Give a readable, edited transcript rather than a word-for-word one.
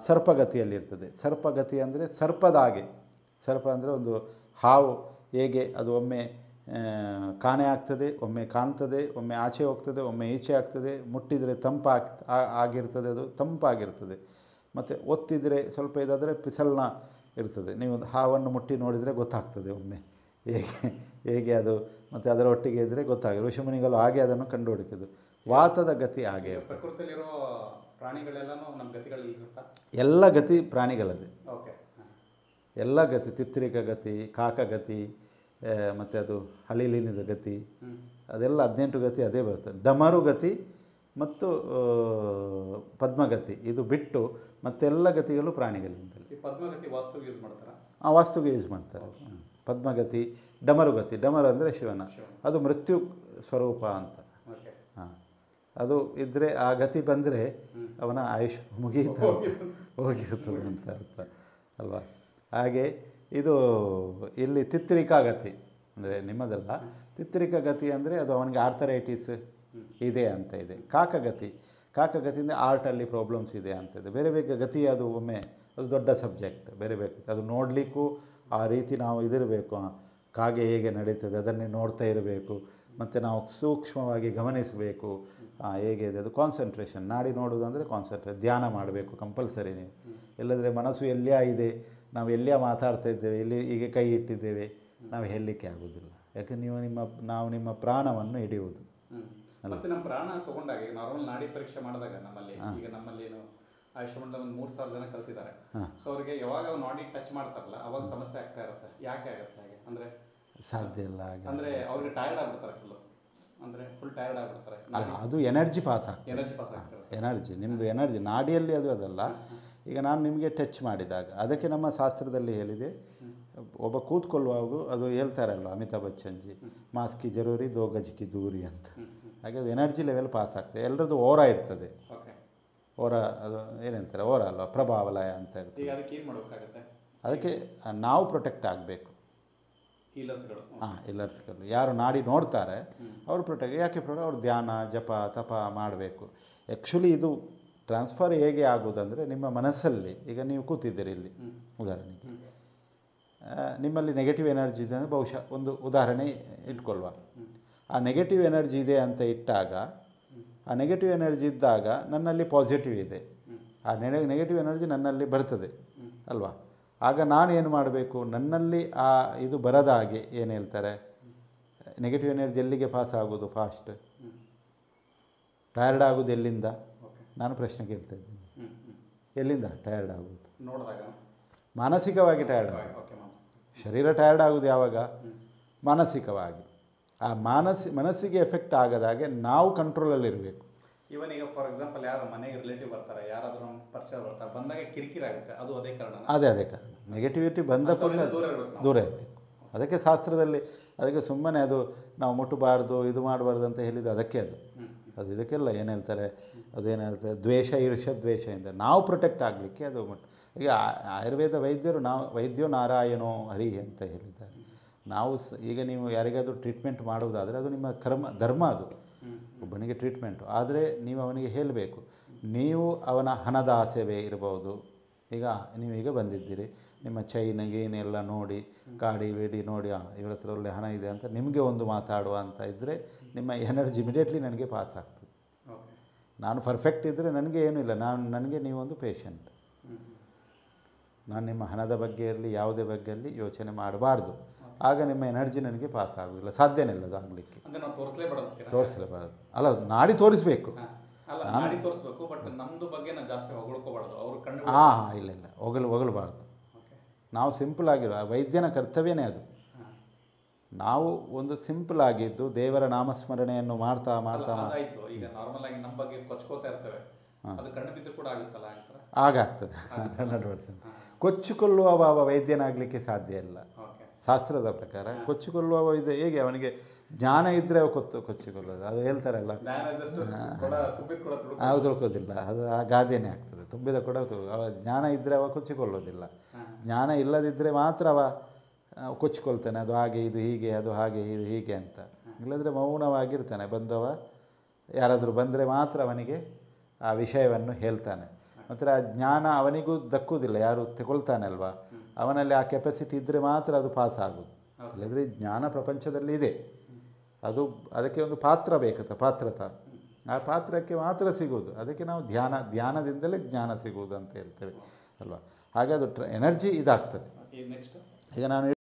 ಸರ್ಪಗತಿಯಲ್ಲಿರ್ತದೆ. ಸರ್ಪಗತಿ ಅಂದರೆ ಸರ್ಪದ ಹಾಗೆ. ಸರ್ಪ ಅಂದರೆ ಒಂದು ಹಾವು ಹೇಗೆ ಅದು ಒಮ್ಮೆ ಕಾಣೆ ಆಗ್ತದೆ, ಒಮ್ಮೆ ಕಾಣ್ತದೆ, ಒಮ್ಮೆ ಆಚೆ ಹೋಗ್ತದೆ, ಒಮ್ಮೆ ಈಚೆ ಆಗ್ತದೆ, ಮುಟ್ಟಿದರೆ ಆಗಿರ್ತದೆ, ಅದು ತಂಪಾಗಿರ್ತದೆ. ಮತ್ತು ಒತ್ತಿದರೆ ಸ್ವಲ್ಪ ಇದಾದರೆ ಪಿಸಲ್ನ ಇರ್ತದೆ. ನೀವು ಹಾವನ್ನು ಮುಟ್ಟಿ ನೋಡಿದರೆ ಗೊತ್ತಾಗ್ತದೆ ಒಮ್ಮೆ ಹೇಗೆ ಅದು, ಮತ್ತು ಅದರ ಒಟ್ಟಿಗೆ ಇದ್ದರೆ ಗೊತ್ತಾಗ. ಋಷಿಮುನಿಗಳು ಹಾಗೆ ಅದನ್ನು ಕಂಡು ಹುಡುಕಿದ್ದು. ವಾತದ ಗತಿ ಹಾಗೆ. ಪ್ರಕೃತಿಯಲ್ಲಿರೋ ಪ್ರಾಣಿಗಳೆಲ್ಲನೂ ನಮ್ಮ ಗತಿಗಳಲ್ಲಿ ಇರುತ್ತಾ? ಎಲ್ಲ ಗತಿ ಪ್ರಾಣಿಗಳದೆ. ಓಕೆ. ಎಲ್ಲ ಗತಿ, ತಿತ್ರಿಕ ಗತಿ, ಕಾಕಗತಿ, ಮತ್ತು ಅದು ಹಳಿಲಿನಿದ ಗತಿ, ಅದೆಲ್ಲ 18 ಗತಿ ಅದೇ ಬರ್ತದೆ. ಡಮರು ಗತಿ ಮತ್ತು ಪದ್ಮಗತಿ ಇದು ಬಿಟ್ಟು ಮತ್ತೆಲ್ಲ ಗತಿಗಳು ಪ್ರಾಣಿಗಳಿಂದಲೇ. ಈ ಪದ್ಮಗತಿ ವಾಸ್ತುಗೆ ಯೂಸ್ ಮಾಡ್ತಾರಾ? ವಾಸ್ತುಗೆ ಯೂಸ್ ಮಾಡ್ತಾರೆ. ಪದ್ಮಗತಿ, ಡಮರುಗತಿ. ಡಮರು ಅಂದರೆ ಶಿವನ, ಅದು ಮೃತ್ಯು ಸ್ವರೂಪ ಅಂತ. ಹಾಂ, ಅದು ಇದ್ದರೆ ಆ ಗತಿ ಬಂದರೆ ಅವನ ಆಯುಷ್ ಹೋಗಿರ್ತದೆ ಅಂತ ಅರ್ಥ ಅಲ್ವಾ. ಹಾಗೆ ಇದು ಇಲ್ಲಿ ತಿತ್ರಿಕಾ ಗತಿ ಅಂದರೆ ನಿಮ್ಮದಲ್ಲ. ತಿತ್ರಿಕಾ ಗತಿ ಅಂದರೆ ಅದು ಅವನಿಗೆ ಆರ್ಥರೈಟಿಸ್ ಇದೆ ಅಂತ ಇದೆ. ಕಾಕಗತಿಯಿಂದ ಆರ್ಟಲ್ಲಿ ಪ್ರಾಬ್ಲಮ್ಸ್ ಇದೆ ಅಂತ ಇದೆ. ಬೇರೆ ಬೇರೆ ಗತಿ ಅದು ಒಮ್ಮೆ ಅದು ದೊಡ್ಡ ಸಬ್ಜೆಕ್ಟ್. ಬೇರೆ ಅದು ನೋಡಲಿಕ್ಕೂ ಆ ರೀತಿ ನಾವು ಇದಿರಬೇಕು. ಕಾಗೆ ಹೇಗೆ ನಡೀತದೆ ಅದನ್ನೇ ನೋಡ್ತಾ ಇರಬೇಕು. ಮತ್ತು ನಾವು ಸೂಕ್ಷ್ಮವಾಗಿ ಗಮನಿಸಬೇಕು ಹೇಗೆ ಇದೆ ಅದು. ಕಾನ್ಸಂಟ್ರೇಷನ್, ನಾಡಿ ನೋಡೋದು ಅಂದರೆ ಧ್ಯಾನ ಮಾಡಬೇಕು ಕಂಪಲ್ಸರಿ. ನೀವು ಇಲ್ಲದ್ರೆ ಮನಸ್ಸು ಎಲ್ಲಿಯಾ ಇದೆ, ನಾವು ಎಲ್ಲಿಯಾ ಮಾತಾಡ್ತಾ ಇದ್ದೇವೆ, ಎಲ್ಲಿ ಹೀಗೆ ಕೈ ಇಟ್ಟಿದ್ದೇವೆ, ನಾವು ಹೇಳಲಿಕ್ಕೆ ಆಗೋದಿಲ್ಲ. ಯಾಕೆ ನಾವು ನಿಮ್ಮ ಪ್ರಾಣವನ್ನು ಹಿಡಿಯುವುದು. ಮತ್ತು ನಮ್ಮ ಪ್ರಾಣ ತೊಗೊಂಡಾಗ ನಾರ್ಮಲ್ ನಾಡಿ ಪರೀಕ್ಷೆ ಮಾಡಿದಾಗ ನಮ್ಮಲ್ಲಿ ಏನು ಆಯುಷ್ಮಾನ್ ಒಂದು 3,000 ಜನ ಕಲ್ತಿದ್ದಾರೆ. ಸೊ ಅವರಿಗೆ ಯಾವಾಗ ನಾಡಿ ಟಚ್ ಮಾಡ್ತಾರಲ್ಲ ಅವಾಗ ಸಮಸ್ಯೆ ಆಗ್ತಾ ಇರುತ್ತೆ. ಯಾಕೆ ಆಗುತ್ತೆ ಹಾಗೆ? ಅಂದರೆ ಸಾಧ್ಯ ಇಲ್ಲ ಹಾಗೆ. ಅಂದರೆ ಅವ್ರಿಗೆ ಟಯರ್ಡ್ ಆಗ್ಬಿಡ್ತಾರೆ, ಫುಲ್ ಟಯರ್ಡ್ ಆಗ್ಬಿಡ್ತಾರೆ. ಅದು ಎನರ್ಜಿ ಪಾಸ್ ಆಗ್ತದೆ. ಎನರ್ಜಿ ನಿಮ್ಮದು ಎನರ್ಜಿ ನಾಡಿಯಲ್ಲಿ ಅದಲ್ಲ. ಈಗ ನಾನು ನಿಮಗೆ ಟಚ್ ಮಾಡಿದಾಗ ಅದಕ್ಕೆ ನಮ್ಮ ಶಾಸ್ತ್ರದಲ್ಲಿ ಹೇಳಿದೆ, ಒಬ್ಬ ಕೂತ್ಕೊಳ್ಳುವಾಗ ಅದು ಹೇಳ್ತಾರಲ್ಲ ಅಮಿತಾಬ್ ಬಚ್ಚನ್ಜಿ, ಮಾಸ್ಕಿ ಜರೂರಿ ದೋ ಗಜ್ಕಿ ದೂರಿ ಅಂತ. ಹಾಗೆ ಅದು ಎನರ್ಜಿ ಲೆವೆಲ್ ಪಾಸ್ ಆಗ್ತದೆ. ಎಲ್ಲರದ್ದು ಓರ ಇರ್ತದೆ. ಓರ ಅದು ಏನು ಹೇಳ್ತಾರೆ, ಓರ ಅಲ್ವಾ, ಪ್ರಭಾವಲಯ ಅಂತ ಇರ್ತದೆ. ಅದಕ್ಕೆ ಏನು ಮಾಡಬೇಕಾಗುತ್ತೆ? ಅದಕ್ಕೆ ನಾವು ಪ್ರೊಟೆಕ್ಟ್ ಆಗಬೇಕು. ಇಲ್ಲರ್ಸ್ಗಳು ಯಾರು ನಾಡಿ ನೋಡ್ತಾರೆ ಅವರು ಪ್ರೊಟೆಕ್ಟ್. ಯಾಕೆ ಅವ್ರು ಧ್ಯಾನ ಜಪ ತಪ ಮಾಡಬೇಕು. ಆ್ಯಕ್ಚುಲಿ ಇದು ಟ್ರಾನ್ಸ್ಫರ್ ಹೇಗೆ ಆಗೋದಂದರೆ ನಿಮ್ಮ ಮನಸ್ಸಲ್ಲಿ, ಈಗ ನೀವು ಕೂತಿದ್ದೀರಿ ಇಲ್ಲಿ ಉದಾಹರಣೆಗೆ, ನಿಮ್ಮಲ್ಲಿ ನೆಗೆಟಿವ್ ಎನರ್ಜಿ ಇದೆ ಅಂದರೆ ಬಹುಶಃ ಒಂದು ಉದಾಹರಣೆ ಇಟ್ಕೊಳ್ಳುವ. ಆ ನೆಗೆಟಿವ್ ಎನರ್ಜಿ ಇದೆ ಅಂತ ಇಟ್ಟಾಗ, ಆ ನೆಗೆಟಿವ್ ಎನರ್ಜಿ ಇದ್ದಾಗ ನನ್ನಲ್ಲಿ ಪಾಸಿಟಿವ್ ಇದೆ, ಆ ನೆಗೆಟಿವ್ ಎನರ್ಜಿ ನನ್ನಲ್ಲಿ ಬರ್ತದೆ ಅಲ್ವಾ. ಆಗ ನಾನು ಏನು ಮಾಡಬೇಕು, ನನ್ನಲ್ಲಿ ಆ ಇದು ಬರದ ಹಾಗೆ ಏನು ಹೇಳ್ತಾರೆ, ನೆಗೆಟಿವ್ ಎನರ್ಜಿ ಎಲ್ಲಿಗೆ ಪಾಸ್ ಆಗೋದು ಫಾಸ್ಟ್, ಟಯರ್ಡ್ ಆಗೋದು ಎಲ್ಲಿಂದ? ನಾನು ಪ್ರಶ್ನೆ ಕೇಳ್ತಾ ಇದ್ದೀನಿ, ಎಲ್ಲಿಂದ ಟಯರ್ಡ್ ಆಗೋದು? ಮಾನಸಿಕವಾಗಿ ಟಯರ್ಡ್ ಆಗೋದು. ಶರೀರ ಟಯರ್ಡ್ ಆಗೋದು ಯಾವಾಗ? ಮಾನಸಿಕವಾಗಿ. ಆ ಮನಸ್ಸಿಗೆ ಎಫೆಕ್ಟ್ ಆಗದಾಗೆ ನಾವು ಕಂಟ್ರೋಲಲ್ಲಿರಬೇಕು. ಇವನ್ ಈಗ ಫಾರ್ ಎಕ್ಸಾಂಪಲ್ ಯಾರು ಮನೆಗೆ ರಿಲೇಟಿವ್ ಬರ್ತಾರೆ, ಯಾರಾದರೂ ನಮ್ಮ ಪರಿಚಯ ಬರ್ತಾರೆ, ಬಂದಾಗ ಕಿರಿಕಿರಿ ಆಗುತ್ತೆ, ಅದು ಅದೇ ಕಾರಣ. ಅದೇ ಕಾರಣ. ನೆಗೆಟಿವಿಟಿ ಬಂದ ಕೂಡಲೇ ದೂರ ಇರಬೇಕು. ಅದಕ್ಕೆ ಶಾಸ್ತ್ರದಲ್ಲಿ ಅದಕ್ಕೆ ಸುಮ್ಮನೆ ಅದು ನಾವು ಮುಟ್ಟಬಾರ್ದು ಇದು ಮಾಡಬಾರ್ದು ಅಂತ ಹೇಳಿದ್ದು ಅದಕ್ಕೆ. ಅದು ಇದಕ್ಕೆಲ್ಲ ಏನು ಹೇಳ್ತಾರೆ, ಅದೇನು ಹೇಳ್ತಾರೆ, ದ್ವೇಷ ಈರ್ಷ ದ್ವೇಷದಿಂದ ನಾವು ಪ್ರೊಟೆಕ್ಟ್ ಆಗಲಿಕ್ಕೆ ಅದು ಈಗ ಆಯುರ್ವೇದ ವೈದ್ಯರು ವೈದ್ಯೋ ನಾರಾಯಣೋ ಹರಿ ಅಂತ ಹೇಳಿದ್ದಾರೆ. ಈಗ ನೀವು ಯಾರಿಗಾದರೂ ಟ್ರೀಟ್ಮೆಂಟ್ ಮಾಡುವುದಾದರೆ ಅದು ನಿಮ್ಮ ಧರ್ಮ. ಅದು ಒಬ್ಬನಿಗೆ ಟ್ರೀಟ್ಮೆಂಟು. ಆದರೆ ನೀವು ಅವನಿಗೆ ಹೇಳಬೇಕು, ನೀವು ಅವನ ಹಣದ ಆಸೆವೇ ಇರ್ಬೋದು. ನೀವೀಗ ಬಂದಿದ್ದೀರಿ, ನಿಮ್ಮ ಚೈನ್ ಗೀನೆಲ್ಲ ನೋಡಿ ಕಾಡಿ ಬೇಡಿ ನೋಡಿ ಇವರ ಹತ್ರ ಒಳ್ಳೆ ಹಣ ಇದೆ ಅಂತ ನಿಮಗೆ ಒಂದು ಮಾತಾಡುವ ಅಂತ ಇದ್ದರೆ ನಿಮ್ಮ ಎನರ್ಜಿ ಇಮಿಡಿಯೇಟ್ಲಿ ನನಗೆ ಪಾಸ್ ಆಗ್ತದೆ. ನಾನು ಪರ್ಫೆಕ್ಟ್ ಇದ್ದರೆ ನನಗೆ ಏನೂ ಇಲ್ಲ, ನನಗೆ ನೀವೊಂದು ಪೇಷಂಟ್. ನಾನು ನಿಮ್ಮ ಹಣದ ಬಗ್ಗೆ ಇರಲಿ ಯಾವುದೇ ಬಗ್ಗೆ ಇರಲಿ ಯೋಚನೆ ಮಾಡಬಾರ್ದು. ಆಗ ನಿಮ್ಮ ಎನರ್ಜಿ ನನಗೆ ಪಾಸ್ ಆಗೋದಿಲ್ಲ, ಸಾಧ್ಯನೇ ಇಲ್ಲ ಅದು ಆಗಲಿಕ್ಕೆ. ತೋರಿಸಲೇಬಾರದು ಅಲ್ಲ, ನಾಡಿ ತೋರಿಸಬೇಕು. ಇಲ್ಲ ಹೊಗಳಬಾರ್ದು. ನಾವು ಸಿಂಪಲ್ ಆಗಿರೋ ವೈದ್ಯನ ಕರ್ತವ್ಯನೇ ಅದು. ನಾವು ಒಂದು ಸಿಂಪಲ್ ಆಗಿದ್ದು ದೇವರ ನಾಮಸ್ಮರಣೆಯನ್ನು ಮಾಡ್ತಾ ಆಗಾಗ್ತದೆ. 100% ಕೊಚ್ಚಿಕೊಳ್ಳುವ ವೈದ್ಯನಾಗಲಿಕ್ಕೆ ಸಾಧ್ಯ ಇಲ್ಲ ಶಾಸ್ತ್ರದ ಪ್ರಕಾರ. ಕೊಚ್ಚಿಕೊಳ್ಳುವ ಇದು ಹೇಗೆ, ಅವನಿಗೆ ಜ್ಞಾನ ಇದ್ದರೆ ಕೊಚ್ಚಿಕೊಳ್ಳೋದು. ಅದು ಹೇಳ್ತಾರಲ್ಲ, ಅವು ತಿಳ್ಕೋದಿಲ್ಲ, ಅದು ಆ ಗಾದೆನೇ ಆಗ್ತದೆ. ತುಂಬಿದ ಕೂಡ ಜ್ಞಾನ ಇದ್ದರೆ ಅವ ಕೊಚ್ಚಿಕೊಳ್ಳೋದಿಲ್ಲ. ಜ್ಞಾನ ಇಲ್ಲದಿದ್ದರೆ ಮಾತ್ರ ಅವ ಕೊಚ್ಚಿಕೊಳ್ತಾನೆ. ಅದು ಹಾಗೆ ಇದು ಹೀಗೆ, ಅದು ಹಾಗೆ ಇದು ಹೀಗೆ ಅಂತ. ಇಲ್ಲದ್ರೆ ಮೌನವಾಗಿರ್ತಾನೆ. ಯಾರಾದರೂ ಬಂದರೆ ಮಾತ್ರ ಅವನಿಗೆ ಆ ವಿಷಯವನ್ನು ಹೇಳ್ತಾನೆ. ಮತ್ತು ಆ ಜ್ಞಾನ ಅವನಿಗೂ ದಕ್ಕುವುದಿಲ್ಲ, ಯಾರು ತಗೊಳ್ತಾನೆ ಅಲ್ವಾ, ಅವನಲ್ಲಿ ಆ ಕೆಪಾಸಿಟಿ ಇದ್ದರೆ ಮಾತ್ರ ಅದು ಪಾಸ್ ಆಗೋದು. ಇಲ್ಲದ್ರೆ ಜ್ಞಾನ ಪ್ರಪಂಚದಲ್ಲಿ ಇದೆ, ಅದು ಅದಕ್ಕೆ ಒಂದು ಪಾತ್ರ ಬೇಕತ್ತ, ಪಾತ್ರತ, ಆ ಪಾತ್ರಕ್ಕೆ ಮಾತ್ರ ಸಿಗೋದು. ಅದಕ್ಕೆ ನಾವು ಧ್ಯಾನದಿಂದಲೇ ಜ್ಞಾನ ಸಿಗುವುದು ಅಂತ ಹೇಳ್ತೇವೆ ಅಲ್ವಾ. ಹಾಗೆ ಅದು ಎನರ್ಜಿ ಇದಾಗ್ತದೆ. ನೆಕ್ಸ್ಟ್ ಈಗ ನಾನು